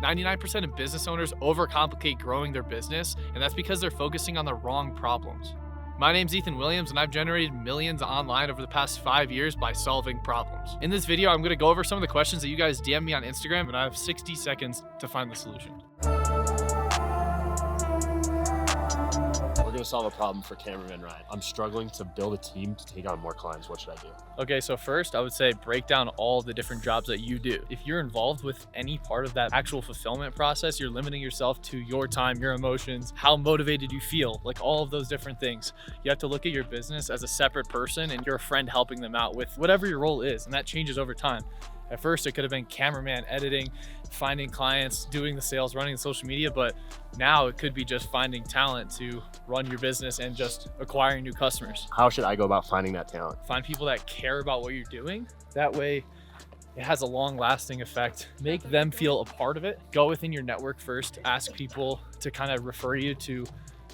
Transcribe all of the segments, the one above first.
99% of business owners overcomplicate growing their business, and that's because they're focusing on the wrong problems. My name's Ethan Williams, and I've generated millions online over the past 5 years by solving problems. In this video, I'm gonna go over some of the questions that you guys DM me on Instagram, and I have 60 seconds to find the solution. We're gonna solve a problem for cameraman Ryan. I'm struggling to build a team to take on more clients. What should I do? Okay, so first I would say break down all the different jobs that you do. If you're involved with any part of that actual fulfillment process, you're limiting yourself to your time, your emotions, how motivated you feel, like all of those different things. You have to look at your business as a separate person and you're a friend helping them out with whatever your role is, and that changes over time. At first, it could have been cameraman, editing, finding clients, doing the sales, running the social media, but now it could be just finding talent to run your business and just acquiring new customers. How should I go about finding that talent? Find people that care about what you're doing. That way, it has a long-lasting effect. Make them feel a part of it. Go within your network first. Ask people to kind of refer you to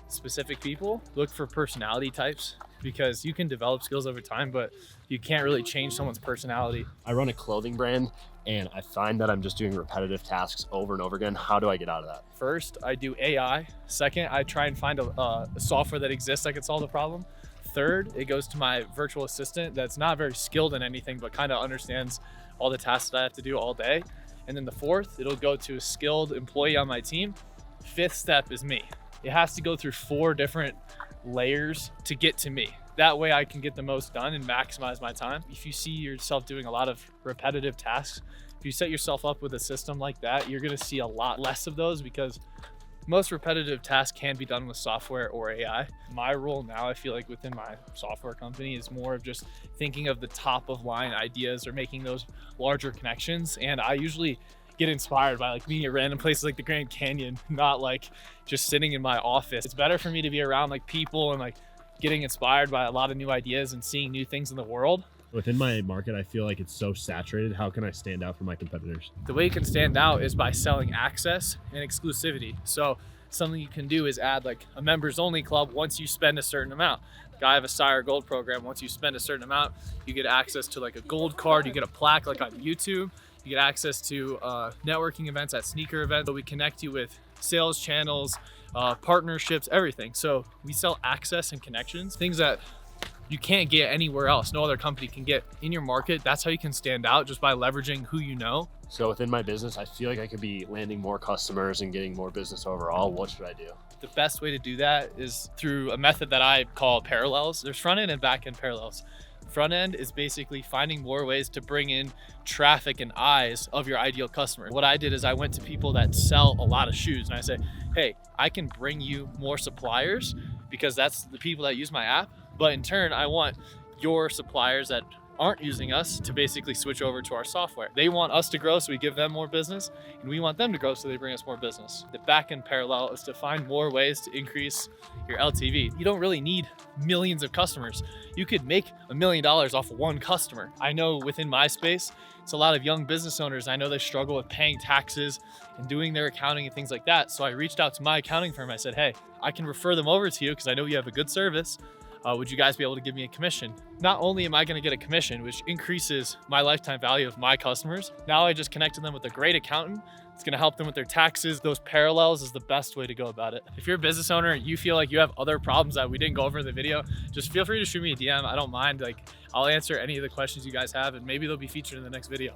specific people. Look for personality types, because you can develop skills over time, but you can't really change someone's personality. I run a clothing brand and I find that I'm just doing repetitive tasks over and over again. How do I get out of that? First, I do AI. Second, I try and find a software that exists that can solve the problem. Third, it goes to my virtual assistant that's not very skilled in anything, but kind of understands all the tasks that I have to do all day. And then the fourth, it'll go to a skilled employee on my team. Fifth step is me. It has to go through 4 different layers to get to me. That way I can get the most done and maximize my time. If you see yourself doing a lot of repetitive tasks, if you set yourself up with a system like that, you're gonna see a lot less of those, because most repetitive tasks can be done with software or AI. My role now, I feel like within my software company, is more of just thinking of the top of line ideas or making those larger connections. And I usually get inspired by like being at random places like the Grand Canyon, not like just sitting in my office. It's better for me to be around like people and like getting inspired by a lot of new ideas and seeing new things in the world. Within my market, I feel like it's so saturated. How can I stand out from my competitors? The way you can stand out is by selling access and exclusivity. So something you can do is add like a members only club once you spend a certain amount. Like I have a Sire Gold program. Once you spend a certain amount, you get access to like a gold card, you get a plaque like on YouTube. You get access to networking events at sneaker events. So we connect you with sales channels, partnerships, everything. So we sell access and connections, things that you can't get anywhere else. No other company can get in your market. That's how you can stand out, just by leveraging who you know. So within my business, I feel like I could be landing more customers and getting more business overall. What should I do? The best way to do that is through a method that I call parallels. There's front end and back end parallels. Front end is basically finding more ways to bring in traffic and eyes of your ideal customer. What I did is I went to people that sell a lot of shoes and I say, hey, I can bring you more suppliers because that's the people that use my app. But in turn, I want your suppliers that aren't using us to basically switch over to our software. They want us to grow, so we give them more business, and we want them to grow, so they bring us more business. The back end parallel is to find more ways to increase your LTV. You don't really need millions of customers. You could make $1 million off of one customer. I know within my space, it's a lot of young business owners. I know they struggle with paying taxes and doing their accounting and things like that. So I reached out to my accounting firm. I said, hey, I can refer them over to you because I know you have a good service. Would you guys be able to give me a commission? Not only am I going to get a commission, which increases my lifetime value of my customers, now I just connected them with a great accountant. It's going to help them with their taxes. Those parallels is the best way to go about it. If you're a business owner and you feel like you have other problems that we didn't go over in the video, just feel free to shoot me a DM. I don't mind. Like, I'll answer any of the questions you guys have, and maybe they'll be featured in the next video.